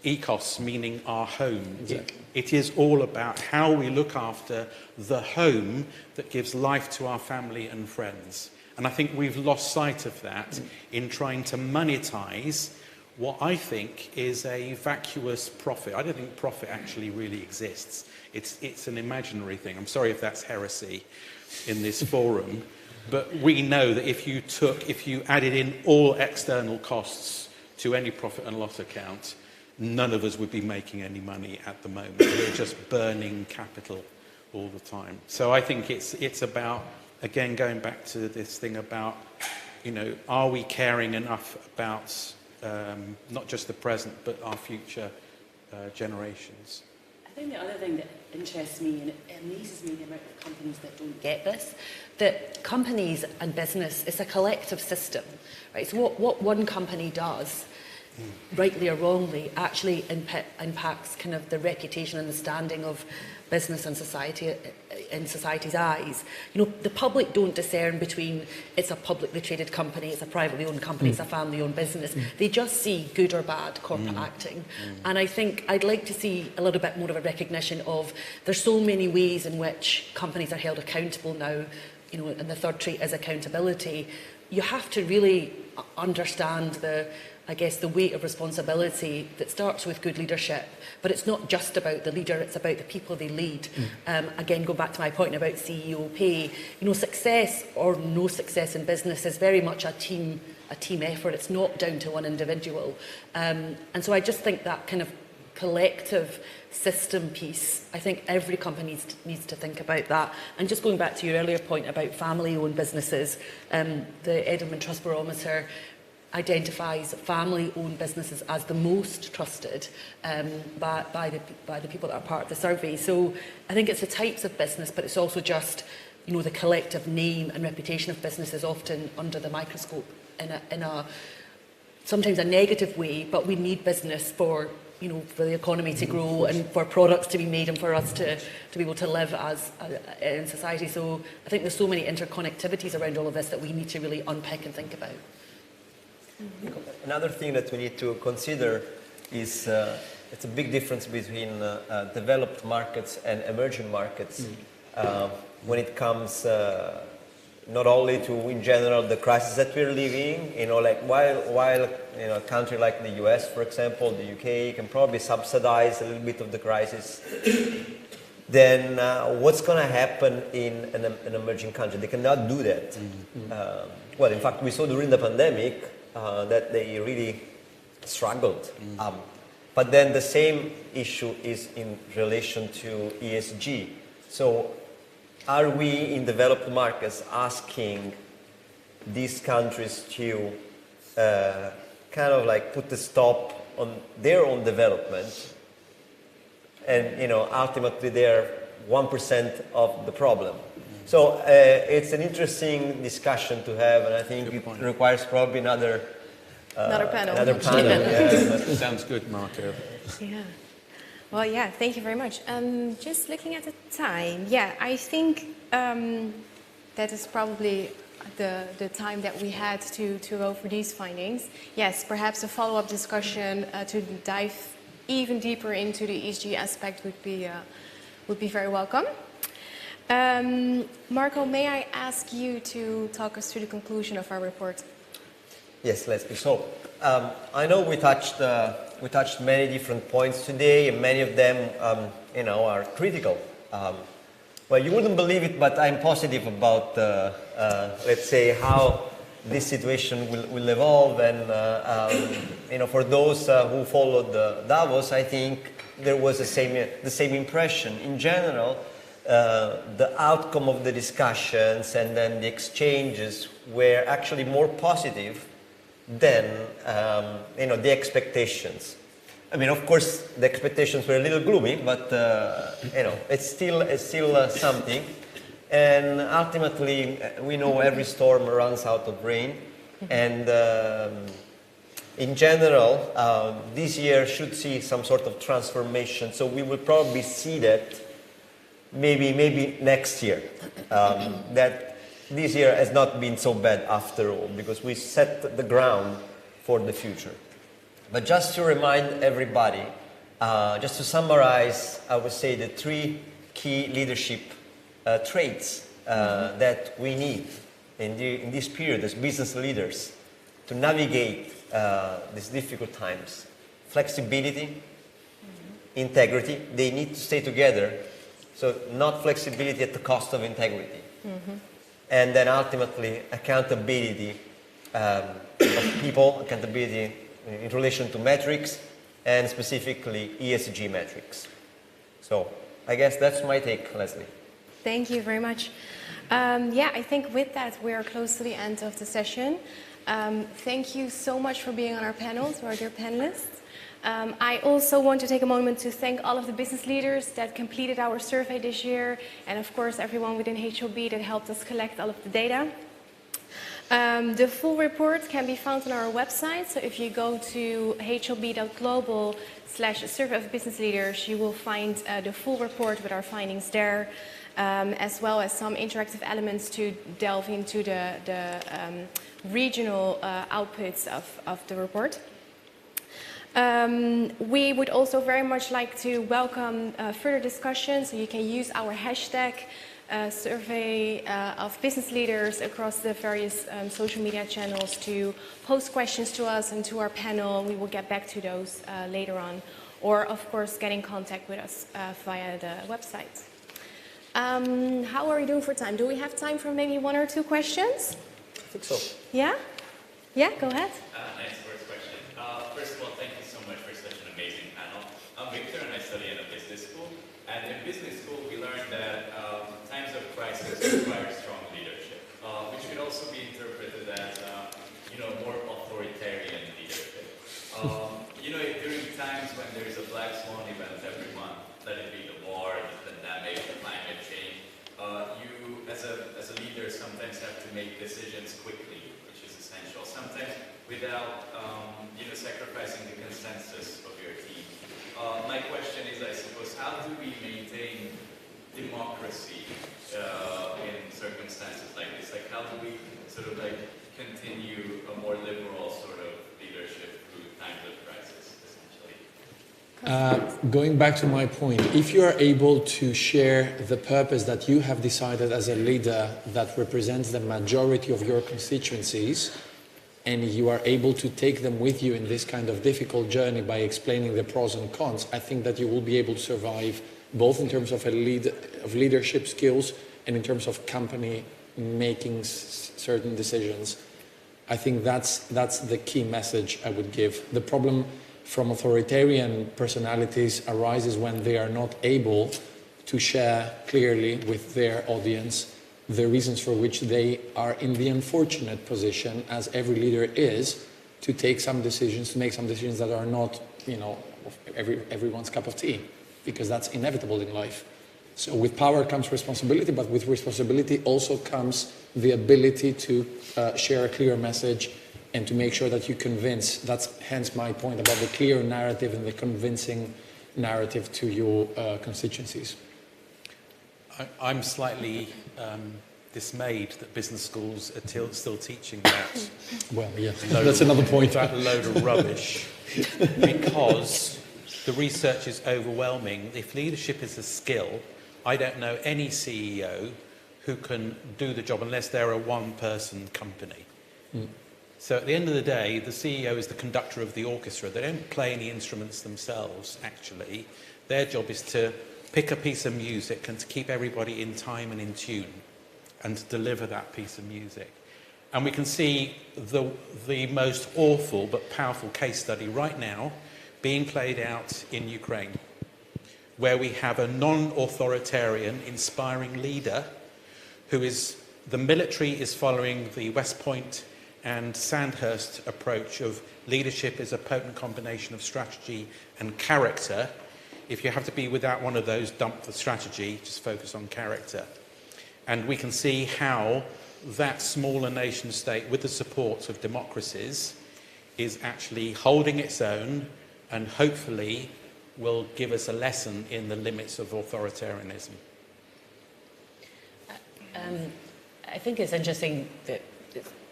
Ecos, meaning our home.
Exactly.
It is all about how we look after the home that gives life to our family and friends. And I think we've lost sight of that in trying to monetize what I think is a vacuous profit. I don't think profit actually really exists. It's an imaginary thing. I'm sorry if that's heresy in this forum, but we know that if you added in all external costs to any profit and loss account, none of us would be making any money at the moment. We're just burning capital all the time. So I think it's about, again, going back to this thing about, are we caring enough about not just the present, but our future generations?
I think the other thing that interests me, and it amazes me the amount of companies that don't get this, that companies and business is a collective system, right? So what one company does, rightly or wrongly, actually impacts kind of the reputation and the standing of business and society in society's eyes. The public don't discern between it's a publicly traded company, it's a privately owned company, it's a family-owned business. They just see good or bad corporate acting. And I think I'd like to see a little bit more of a recognition of there's so many ways in which companies are held accountable now, and the third trait is accountability. You have to really understand the weight of responsibility that starts with good leadership. But it's not just about the leader, it's about the people they lead. Again, go back to my point about CEO pay. Success or no success in business is very much a team effort. It's not down to one individual. And so I just think that kind of collective system piece, I think every company needs to think about that. And just going back to your earlier point about family-owned businesses, the Edinburgh Trust Barometer identifies family-owned businesses as the most trusted by the people that are part of the survey. So I think it's the types of business, but it's also just the collective name and reputation of businesses often under the microscope in a sometimes a negative way. But we need business for the economy to grow and for products to be made and for us to be able to live as in society. So I think there's so many interconnectivities around all of this that we need to really unpick and think about.
Another thing that we need to consider is it's a big difference between developed markets and emerging markets when it comes not only to, in general, the crisis that we're living. Like while a country like the US, for example, the UK can probably subsidize a little bit of the crisis, then what's going to happen in an emerging country? They cannot do that. Well, in fact, we saw during the pandemic that they really struggled. But then the same issue is in relation to ESG. So are we in developed markets asking these countries to kind of like put a stop on their own development, and ultimately they're 1% of the problem? So it's an interesting discussion to have, and I think it requires probably another
panel.
Yeah.
Sounds good, Marco.
Yeah. Well, yeah, thank you very much. Just looking at the time, I think that is probably the time that we had to go for these findings. Yes, perhaps a follow-up discussion to dive even deeper into the ESG aspect would be very welcome. Marco, may I ask you to talk us through the conclusion of our report?
Yes, let's be so. I know we touched many different points today, and many of them, are critical. Well, you wouldn't believe it, but I'm positive about, let's say, how this situation will evolve. And for those who followed Davos, I think there was the same impression. In general, the outcome of the discussions and then the exchanges were actually more positive than the expectations. I mean, of course, the expectations were a little gloomy, but it's still something. And ultimately, we know every storm runs out of rain, and in general, this year should see some sort of transformation. So we will probably see that maybe next year. That this year has not been so bad after all, because we set the ground for the future. But just to remind everybody, just to summarize, I would say the three key leadership traits that we need in this period as business leaders to navigate these difficult times. Flexibility, integrity, they need to stay together. So not flexibility at the cost of integrity. And then ultimately accountability of people, accountability in relation to metrics, and specifically ESG metrics. So I guess that's my take, Leslie.
Thank you very much. Yeah, I think with that, we are close to the end of the session. Thank you so much for being on our panel, to our dear panelists. I also want to take a moment to thank all of the business leaders that completed our survey this year, and of course everyone within HLB that helped us collect all of the data. The full report can be found on our website, so if you go to hlb.global/survey of business leaders, you will find the full report with our findings there, as well as some interactive elements to delve into the regional outputs of the report. We would also very much like to welcome further discussion, so you can use our hashtag survey of business leaders across the various social media channels to post questions to us and to our panel. We will get back to those later on, or of course get in contact with us via the website. How are we doing for time? Do we have time for maybe 1 or 2 questions?
I think so.
Yeah? Yeah, go ahead.
Nice first question. First of all, thank you so much for such an amazing panel. I'm Victor and I study in a business school. And in business school, we learned that times of crisis require strong leadership, which could also be interpreted as, more authoritarian leadership. During times when there is a black swan event every month, let it be the war, the pandemic, the climate change, you, as a leader, sometimes have to make decisions quickly, which is essential. Sometimes without, sacrificing the consensus of your team. My question is, I suppose, how do we maintain democracy in circumstances like this? Like, how do we sort of continue a more liberal sort of leadership through times of crisis, essentially?
Going back to my point, if you are able to share the purpose that you have decided as a leader that represents the majority of your constituencies, and you are able to take them with you in this kind of difficult journey by explaining the pros and cons, I think that you will be able to survive both in terms of leadership skills and in terms of company making certain decisions. I think that's the key message I would give. The problem from authoritarian personalities arises when they are not able to share clearly with their audience the reasons for which they are in the unfortunate position, as every leader is, to make some decisions that are not, everyone's cup of tea, because that's inevitable in life. So with power comes responsibility, but with responsibility also comes the ability to share a clear message and to make sure that you convince. That's hence my point about the clear narrative and the convincing narrative to your constituencies.
I'm slightly dismayed that business schools are still teaching that.
Well, yeah, that's another point.
That load of rubbish, because the research is overwhelming. If leadership is a skill, I don't know any CEO who can do the job unless they're a one-person company. So at the end of the day, the CEO is the conductor of the orchestra. They don't play any instruments themselves, actually. Their job is to pick a piece of music and to keep everybody in time and in tune and to deliver that piece of music. And we can see the most awful but powerful case study right now being played out in Ukraine, where we have a non-authoritarian, inspiring leader who is, the military is following the West Point and Sandhurst approach of leadership is a potent combination of strategy and character. If you have to be without one of those, dump the strategy, just focus on character. And we can see how that smaller nation state, with the support of democracies, is actually holding its own and hopefully will give us a lesson in the limits of authoritarianism.
I think it's interesting that,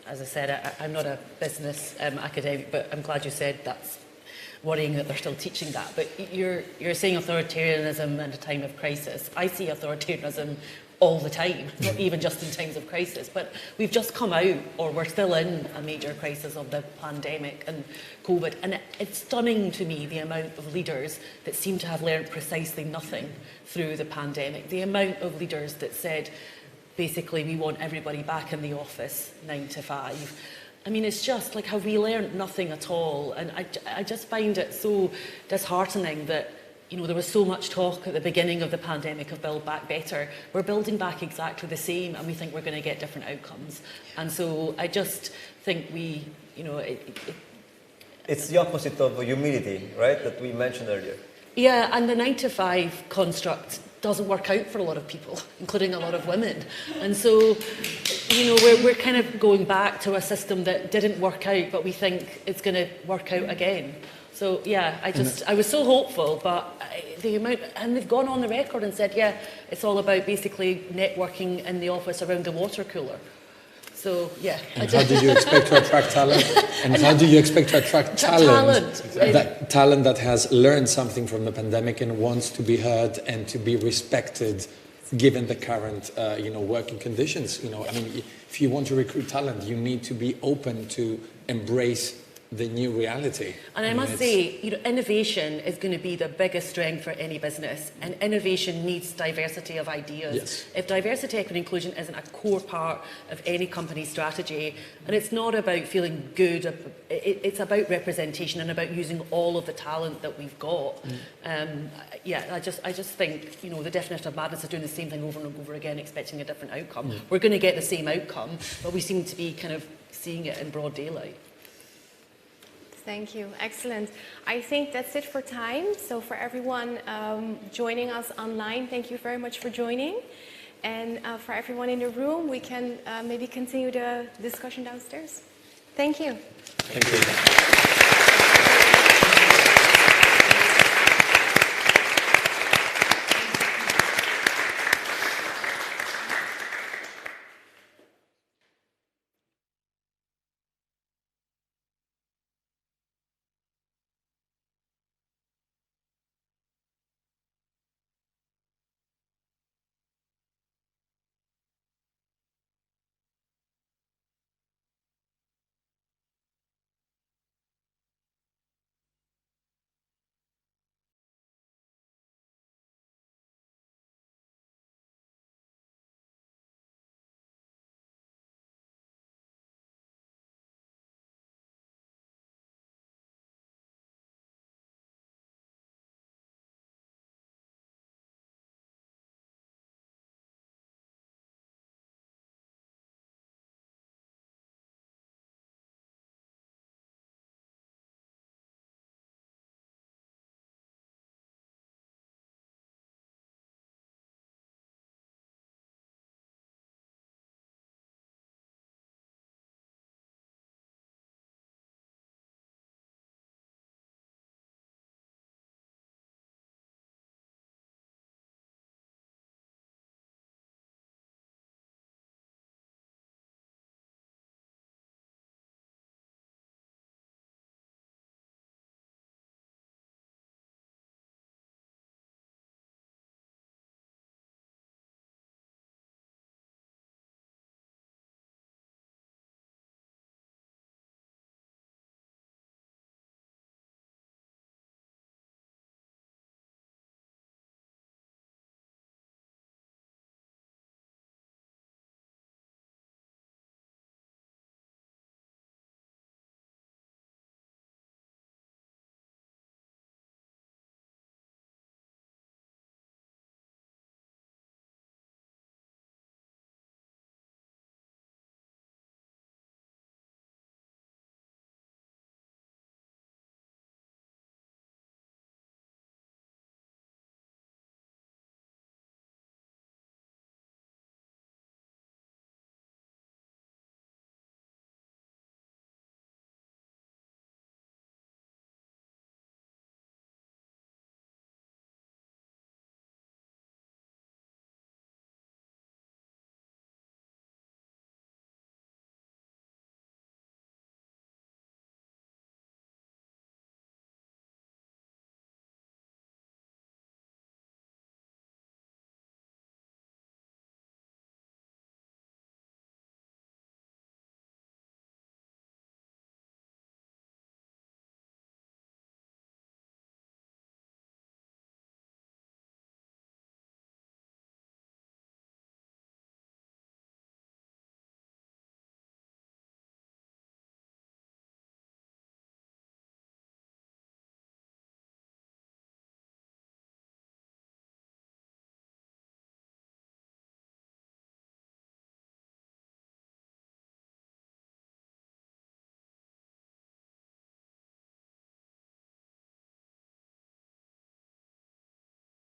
as I said, I'm not a business academic, but I'm glad you said that's worrying that they're still teaching that. But you're saying authoritarianism in a time of crisis. I see authoritarianism all the time, not even just in times of crisis. But we've just come out, or we're still in a major crisis of the pandemic and COVID. And it's stunning to me the amount of leaders that seem to have learned precisely nothing through the pandemic. The amount of leaders that said, basically, we want everybody back in the office 9 to 5. I mean, it's just like, have we learned nothing at all? And I just find it so disheartening that, you know, there was so much talk at the beginning of the pandemic of Build Back Better. We're building back exactly the same, and we think we're going to get different outcomes. And so I just think we, you know...
It's the opposite of humility, right, that we mentioned earlier.
Yeah, and the 9 to 5 construct doesn't work out for a lot of people, including a lot of women. And so, you know, we're kind of going back to a system that didn't work out, but we think it's going to work out again. So, yeah, I was so hopeful, but the amount, and they've gone on the record and said, yeah, it's all about basically networking in the office around the water cooler. So, yeah.
And how do you expect to attract talent? And how do you expect to attract talent that has learned something from the pandemic and wants to be heard and to be respected, given the current, you know, working conditions? You know, I mean, if you want to recruit talent, you need to be open to embrace the new reality.
And I must say, you know, innovation is going to be the biggest strength for any business, and innovation needs diversity of ideas.
Yes.
If diversity, equity, and inclusion isn't a core part of any company's strategy, and it's not about feeling good, it's about representation and about using all of the talent that we've got. Yeah, I just think, you know, the definition of madness is doing the same thing over and over again, expecting a different outcome. We're going to get the same outcome, but we seem to be kind of seeing it in broad daylight.
Thank you. Excellent. I think that's it for time. So for everyone joining us online, thank you very much for joining. And for everyone in the room, we can maybe continue the discussion downstairs. Thank you.
Thank you.